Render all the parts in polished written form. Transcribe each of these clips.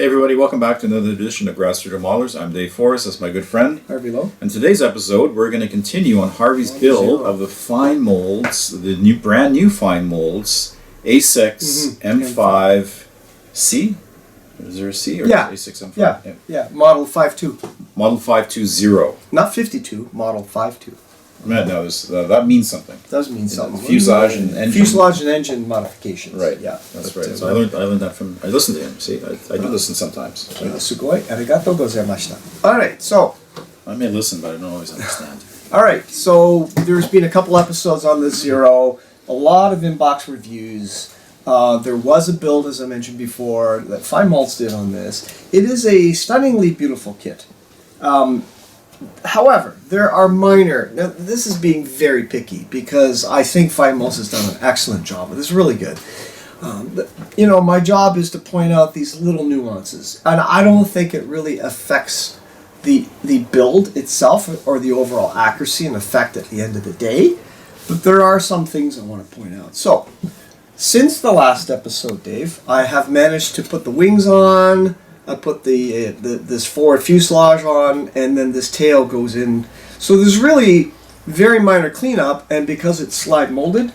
Hey everybody, welcome back to another edition of Grassroots Maulers. I'm Dave Forrest, that's my good friend. Harvey Lowe. In today's episode, we're going to continue on Harvey's build of the fine molds, the brand new fine molds, A6 M5C. Is there a C or A6 M5? Yeah, model 5.2. Model 520. Not 52, model 5.2. Man, no, that means something. It does mean something. Fuselage and engine. Fuselage and engine modifications. Right, yeah. That's right. So I learned that from, I listened to him, see? I do listen sometimes. Sugoi, arigatou gozaimashita. Alright, so. I may listen, but I don't always understand. Alright, so there's been a couple episodes on the Zero, a lot of inbox reviews. There was a build, as I mentioned before, that Fine Molds did on this. It is a stunningly beautiful kit. However, there are minor. Now, this is being very picky because I think Fine Molds has done an excellent job. It's really good. My job is to point out these little nuances, and I don't think it really affects the build itself or the overall accuracy and effect at the end of the day. But there are some things I want to point out. So, since the last episode, Dave, I have managed to put the wings on. I put this forward fuselage on, and then this tail goes in. So there's really very minor cleanup, and because it's slide molded,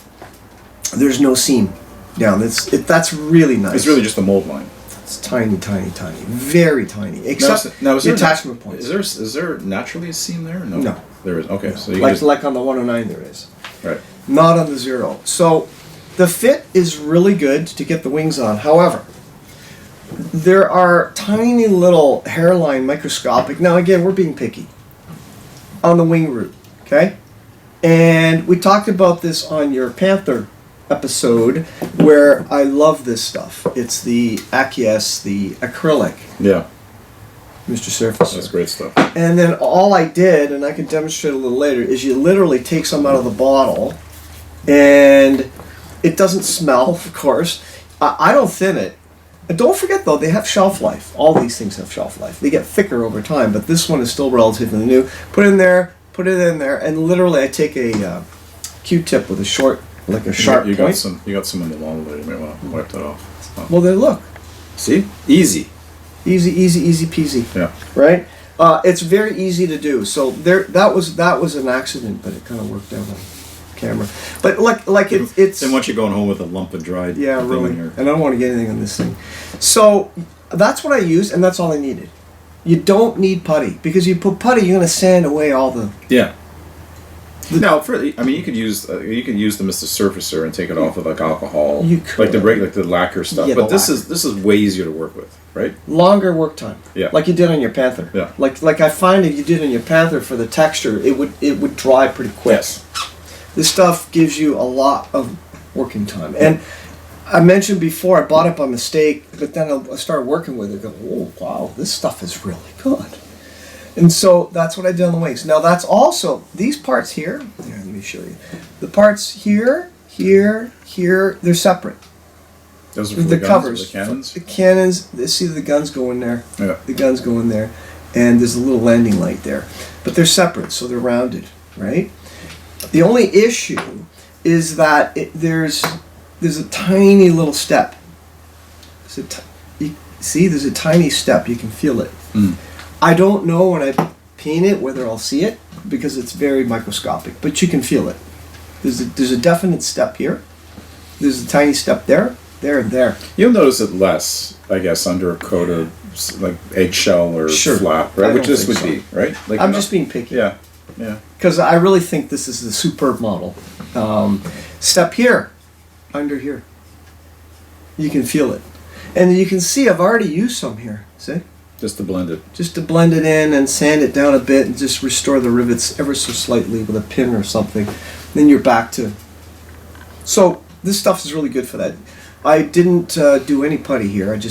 there's no seam down. That's really nice. It's really just a mold line. It's tiny, tiny, tiny, very tiny. Except the attachment points. Is there naturally a seam there? No. There is. Okay, no. so like on the 109 there is. Right. Not on the Zero. So the fit is really good to get the wings on. However, there are tiny little hairline microscopic. Now again, we're being picky on the wing root, okay? And we talked about this on your Panther episode, where I love this stuff. It's the Acquiesce, the acrylic. Yeah. Mr. Surfacer. That's great stuff. And then all I did, and I can demonstrate a little later, is you literally take some out of the bottle, and it doesn't smell, of course. I don't thin it. And don't forget, though, they have shelf life. All these things have shelf life. They get thicker over time, but this one is still relatively new. Put it in there, and literally I take a Q-tip with a sharp point. You got some in the lawn there. You might want to wipe that off. Well, then look. See? Easy Easy peasy. Yeah. Right? It's very easy to do. So that was an accident, but it kind of worked out on camera. But it's. And once you're going home with a lump of dried. Yeah, really. And I don't want to get anything on this thing. So that's what I used, and that's all I needed. You don't need putty, because you put putty, you're going to sand away all the. Yeah. No, you could use the Mr. Surfacer and take it off with like alcohol, you could. like the lacquer stuff. Yeah, but this is way easier to work with, right? Longer work time. Yeah. Like you did on your Panther. Yeah. Like I find if you did on your Panther for the texture, it would dry pretty quick. Yes. This stuff gives you a lot of working time. And I mentioned before, I bought it by mistake, but then I started working with it. I go, oh wow, this stuff is really good. And so that's what I did on the wings. Now that's also, these parts here, let me show you. The parts here, they're separate. Those are for the covers. The cannons? The cannons, see the guns go in there. Yeah. The guns go in there. And there's a little landing light there. But they're separate, so they're rounded, right? The only issue is that there's a tiny little step. There's a tiny step. You can feel it. Mm. I don't know when I paint it whether I'll see it because it's very microscopic, but you can feel it. There's a definite step here. There's a tiny step there, and there. You'll notice it less, I guess, under a coat of like eggshell or flap, right? Which this would be, right? Like I'm just being picky. Yeah. Because I really think this is the superb model. Step here, under here. You can feel it. And you can see I've already used some here, see? Just to blend it. Just to blend it in and sand it down a bit and just restore the rivets ever so slightly with a pin or something. Then you're back to... So this stuff is really good for that. I didn't do any putty here. And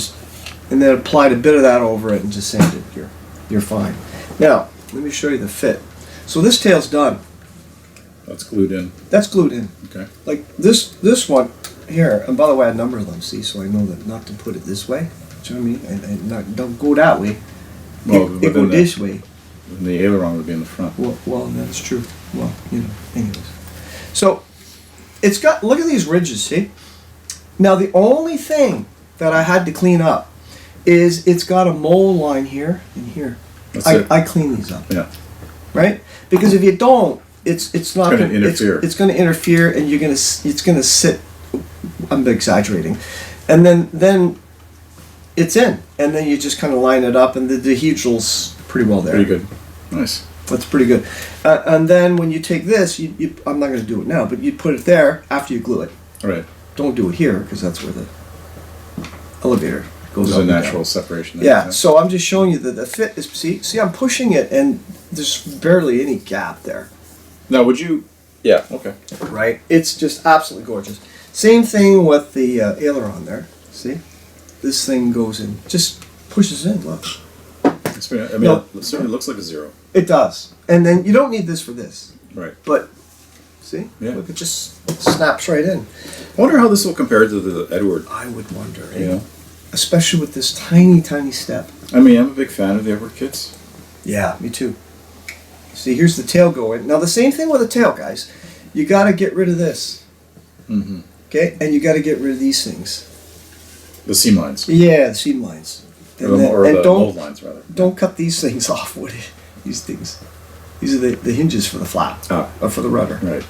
then applied a bit of that over it and just sanded it. You're fine. Now, let me show you the fit. So this tail's done. That's glued in. That's glued in. Okay. Like this one here, and by the way I number them, see, so I know that not to put it this way. Do you know what I mean? And don't go that way. Well, it go this way. The aileron would be in the front. Well, that's true. Well, anyways. So it's got, look at these ridges, see? Now the only thing that I had to clean up is it's got a mold line here and here. That's it. I clean these up. Yeah. Right? Because if you don't, it's not going to interfere. It's going to interfere, and it's going to sit. I'm exaggerating, and then it's in, and then you just kind of line it up, and the dehedral's pretty well there. Pretty good. Nice. That's pretty good. And then when you take this, I'm not going to do it now, but you put it there after you glue it. Right. Don't do it here because that's where the elevator goes. There's a up and down. natural separation there. Yeah, so I'm just showing you that the fit is, see I'm pushing it and there's barely any gap there. Now would you, yeah, okay. Right? It's just absolutely gorgeous. Same thing with the aileron there, see? This thing goes in, just pushes in, look. It's pretty, I mean, it certainly looks like a zero. It does. And then you don't need this for this. Right. But, see? Yeah. Look, it just snaps right in. I wonder how this will compare to the Edward. I would wonder, You know? especially with this tiny, tiny step. I mean, I'm a big fan of the Edward kits. Yeah, me too. See, here's the tail going. Now, the same thing with the tail, guys. You got to get rid of this. Mm-hmm. Okay? And you got to get rid of these things. The seam lines. Yeah, the seam lines. Or the mold lines, rather. Don't cut these things off, Woody. These things. These are the hinges for the flap, or for the rudder. Right.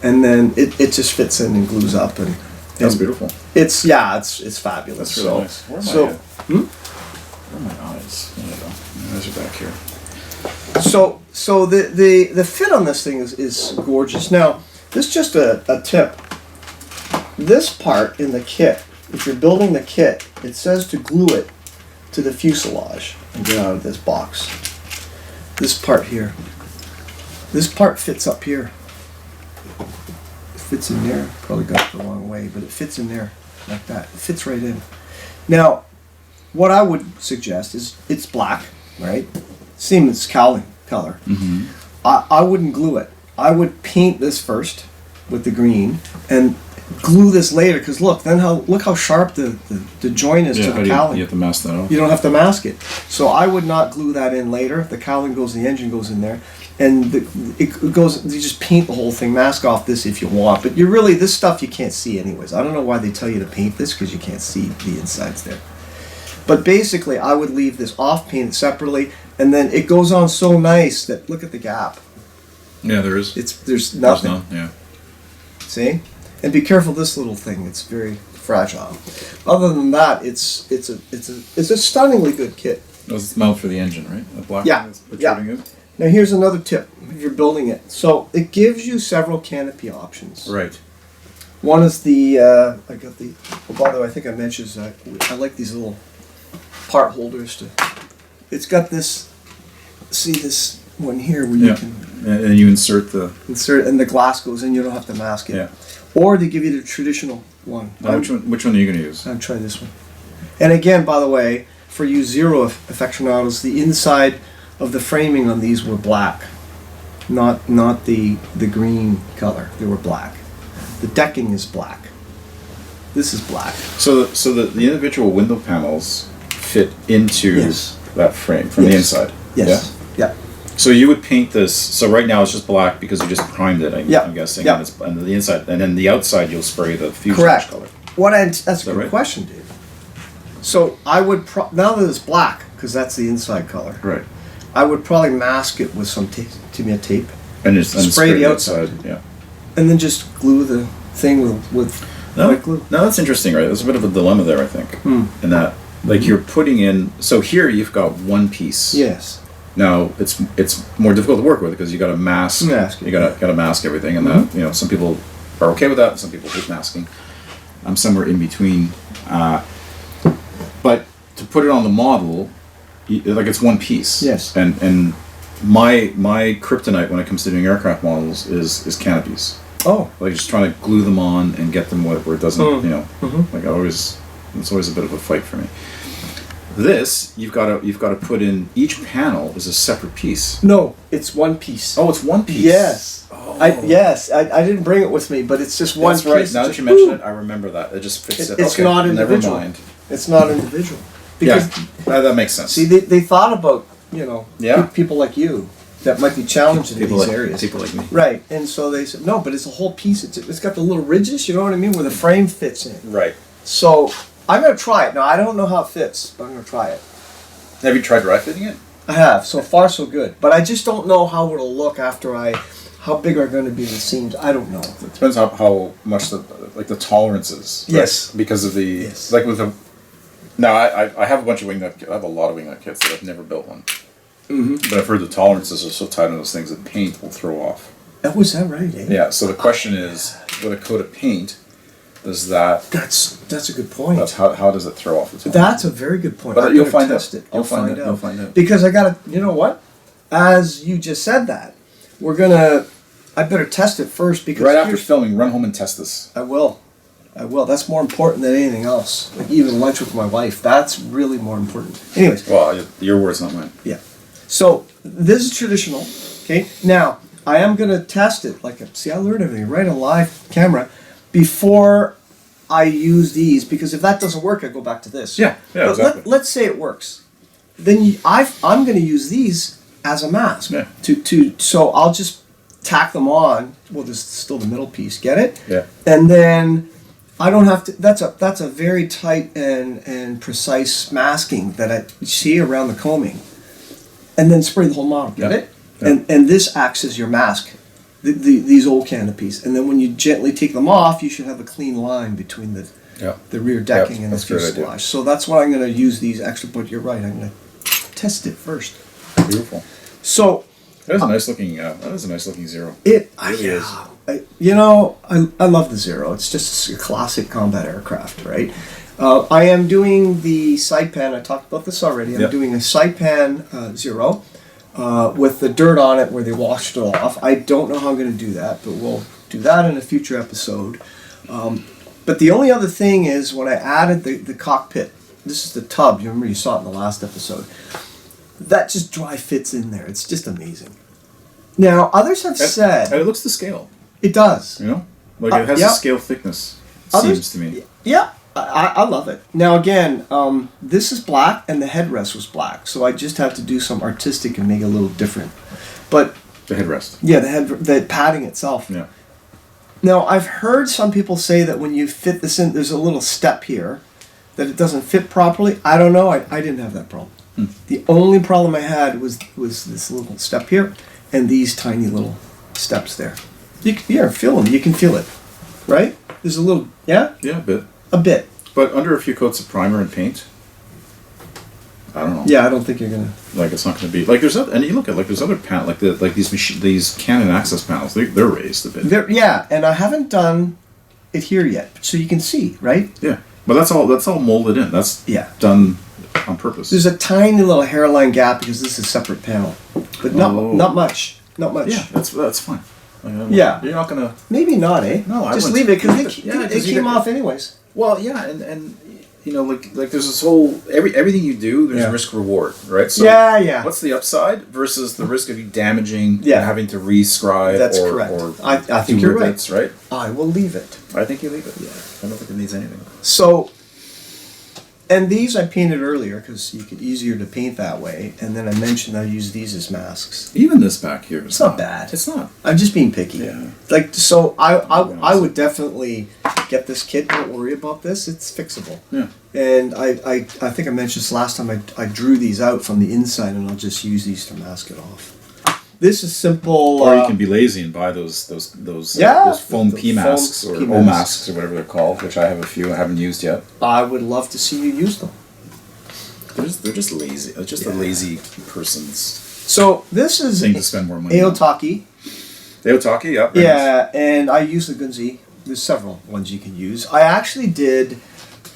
And then it just fits in and glues up. And That's beautiful. It's fabulous. That's really nice. Where am Where are my eyes? There you go. My eyes are back here. So the fit on this thing is gorgeous. Now, this is just a tip. This part in the kit, if you're building the kit, it says to glue it to the fuselage and get out of this box. This part here. This part fits up here. It fits in there. Probably got it the wrong way, but it fits in there like that. It fits right in. Now, what I would suggest is it's black, right? Same as Cowling color. Mm-hmm. I wouldn't glue it. I would paint this first with the green and glue this later, because look how sharp the joint is to the cowling. You have to mask that off. You don't have to mask it. So I would not glue that in later. The cowling goes, the engine goes in there, and it goes. You just paint the whole thing, mask off this if you want. But this stuff you can't see anyways. I don't know why they tell you to paint this, because you can't see the insides there. But basically, I would leave this off, paint it separately, and then it goes on so nice that look at the gap. Yeah, there is. There's nothing. There's none, yeah. See? And be careful this little thing. It's very fragile. Other than that, it's a stunningly good kit. It's mount for the engine, right? The black Yeah. one that's protruding out? Now here's another tip if you're building it. So it gives you several canopy options. Right. One is the I got the. Oh, by the way, I think I mentioned I like these little part holders to. It's got this. See this one here where you can and you insert insert, and the glass goes in. You don't have to mask it. Yeah. Or they give you the traditional one. Now, which one are you going to use? I'm trying this one. And again, by the way, for you zero aficionados, the inside of the framing on these were black, not the green color. They were black. The decking is black. This is black. So the individual window panels fit into that frame from the inside. Yes. Yeah. So you would paint this. So right now it's just black because you just primed it. I'm guessing. Yeah. And the inside, and then the outside you'll spray the fuselage Correct. color. That's a good right? question, dude. So I would now that it's black, because that's the inside color. Right. I would probably mask it with some tape, And just spray the outside. Yeah. and then just glue the thing with white glue. No, that's interesting, right? There's a bit of a dilemma there, I think. In that, like, you're putting in. So here you've got one piece. Yes. Now it's more difficult to work with because you got to mask. You got to mask everything, and that some people are okay with that, and some people hate masking. I'm somewhere in between. But to put it on the model, like it's one piece. Yes. And my kryptonite when it comes to doing aircraft models is canopies. Oh. Like just trying to glue them on and get them where it doesn't, like it's always a bit of a fight for me. This you've got to put in. Each panel is a separate piece. No, it's one piece. Oh, it's one piece. Yes. Oh. I didn't bring it with me, but it's just one That's piece. right. Now that you mention it, I remember that. It just fits it. It's okay, not individual. Never mind. It's not individual. Because that makes sense. see, they thought about people like you that might be challenged in these areas. People like me. Right, and so they said no, but it's a whole piece. It's got the little ridges. You know what I mean, where the frame fits in. Right. So I'm going to try it. Now, I don't know how it fits, but I'm going to try it. Have you tried dry fitting it? I have. So far, so good. But I just don't know how it'll look after how big are going to be the seams. I don't know. It depends on how much the tolerances. Right? Yes. Because of the, like with the, now I have a bunch of wingnut, I have a lot of wingnut kits that I've never built one. Mm-hmm. But I've heard the tolerances are so tight on those things that paint will throw off. Oh, was that right, eh? Yeah, so the question is, with a coat of paint, does that... That's a good point. How does it throw off the tolerance? That's a very good point. But you'll find out. You'll find out. You'll find out. Because I got to, you know what? As you just said that, I better test it first because... Right after filming, run home and test this. I will. That's more important than anything else. Like even lunch with my wife, that's really more important. Anyways. Well, your words, not mine. Yeah. So, this is traditional, okay? Now, I am going to test it. See, I learned everything right on live camera before I use these, because if that doesn't work, I go back to this. Yeah, but exactly. Let's say it works. Then I'm going to use these as a mask. Yeah. So I'll just tack them on. Well, there's still the middle piece. Get it? Yeah. And then I don't have to. That's a very tight and precise masking that I see around the combing, and then spray the whole model. Get it? Yeah. And this acts as your mask. These old canopies, and then when you gently take them off, you should have a clean line between the rear decking and the fuselage. So that's what I'm going to use these extra. But you're right. I'm going to test it first. Beautiful. So that is a nice looking. That is a nice looking Zero. It really is. I love the Zero. It's just a classic combat aircraft, right? I am doing the Saipan. I talked about this already. I'm doing a Saipan Zero. With the dirt on it where they washed it off. I don't know how I'm going to do that, but we'll do that in a future episode. But the only other thing is when I added the cockpit, this is the tub, you remember you saw it in the last episode, that just dry fits in there. It's just amazing. Now, others have said... And it looks to scale. It does. You know? Like it has a scale thickness, seems to me. Yeah. I love it. Now again, this is black and the headrest was black, so I just have to do some artistic and make it a little different. But the headrest. Yeah, the padding itself. Yeah. Now I've heard some people say that when you fit this in, there's a little step here that it doesn't fit properly. I don't know. I didn't have that problem. The only problem I had was this little step here and these tiny little steps there. Feel them. You can feel it, right? There's a little Yeah, a bit. A bit. But under a few coats of primer and paint, I don't know. Yeah, I don't think you're gonna. It's not gonna be like there's other, and you look at there's other panels these Canon access panels. They're raised a bit. And I haven't done it here yet, so you can see, right? Yeah, but that's all molded in. That's done on purpose. There's a tiny little hairline gap because this is a separate panel, but not much. Not much. Yeah, that's fine. You're not gonna. Maybe not, eh? No, just leave it because it came off anyways. Well, yeah, and like there's this whole everything you do, there's risk reward, right? So what's the upside versus the risk of you damaging and having to rescribe? That's correct. Or I think you're right. I will leave it. I think you leave it. Yeah, I don't think it needs anything. So, and these I painted earlier because you could easier to paint that way. And then I mentioned I use these as masks. Even this back here, it's not bad. It's not. I'm just being picky. Yeah. I would definitely get this kit. Don't worry about this. It's fixable. Yeah. And I think I mentioned this last time. I drew these out from the inside, and I'll just use these to mask it off. This is simple. Or you can be lazy and buy those foam P masks or O masks or whatever they're called, which I have a few I haven't used yet. I would love to see you use them. They're just lazy. It's just a lazy person's. So this is thing to spend more money. Aotaki. Aotaki, yeah. Yeah, and I use the Gunzi. There's several ones you can use. I actually did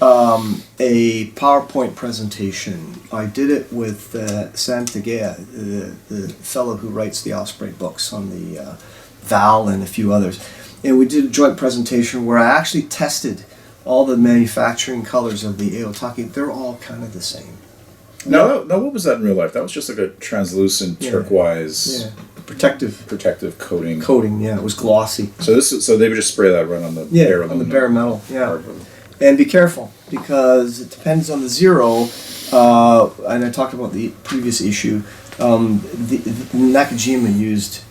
a PowerPoint presentation. I did it with Sam Tegea, the fellow who writes the Osprey books on the Val and a few others. And we did a joint presentation where I actually tested all the manufacturing colors of the Aotaki. They're all kind of the same. No, what was that in real life? That was just like a translucent turquoise. Yeah. Protective coating. Yeah, it was glossy. So they would just spray that right on the on the bare metal. Yeah. And be careful, because it depends on the Zero, and I talked about the previous issue, the Nakajima used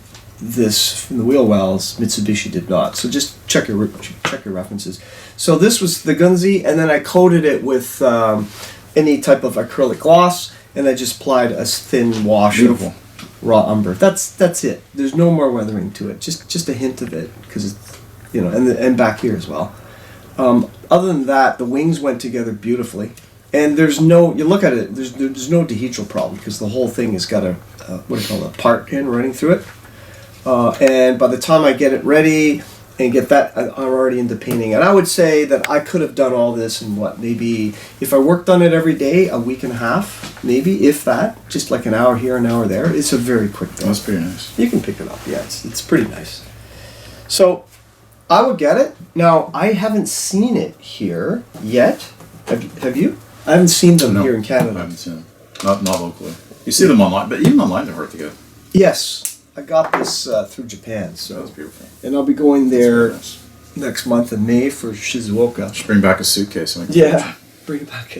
this from the wheel wells. Mitsubishi did not. So just check your references. So this was the Gunzi, and then I coated it with any type of acrylic gloss, and I just applied a thin wash of raw umber. That's it. There's no more weathering to it. Just a hint of it, because it's, you know, and back here as well. Other than that, the wings went together beautifully, and there's no. You look at it. There's no dehedral problem because the whole thing has got a what do you call it, a part pin running through it. And by the time I get it ready and get that, I'm already into painting. And I would say that I could have done all this in maybe if I worked on it every day, a week and a half, maybe, if that, just like an hour here, an hour there. It's a very quick thing. That's pretty nice. You can pick it up, yeah, it's pretty nice. So I would get it. Now, I haven't seen it here yet. Have you? I haven't seen them here in Canada. I haven't seen them. Not locally. You see them online, but even online they're hard to get. Yes. I got this through Japan, so That's beautiful. and I'll be going there Nice. next month in May for Shizuoka. Just bring back a suitcase. And Yeah, bring it back.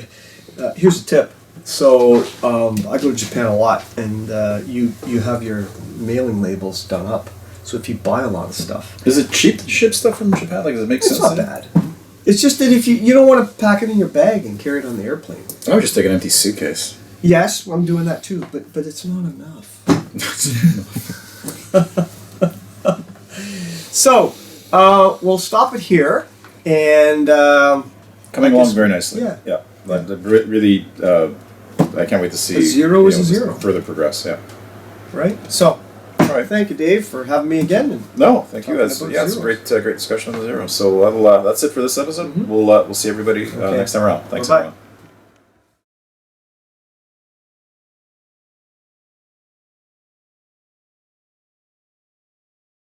Here's a tip. So I go to Japan a lot, and you have your mailing labels done up. So if you buy a lot of stuff, Is it cheap to ship stuff from Japan? Like, does it make sense? it's not bad. It's just that if you don't want to pack it in your bag and carry it on the airplane. I would just take an empty suitcase. Yes, I'm doing that too, but it's not enough. So, we'll stop it here, and Coming along very nicely. Yeah. Yeah. Really, I can't wait to see. A zero is a this zero. Further progress. Yeah. right. So, All right. thank you, Dave, for having me again. And No, thank you. Talking It's about a zeros. great discussion on the zero. So that's it for this episode. We'll see everybody Okay. next time around. Thanks, Bye-bye. everyone.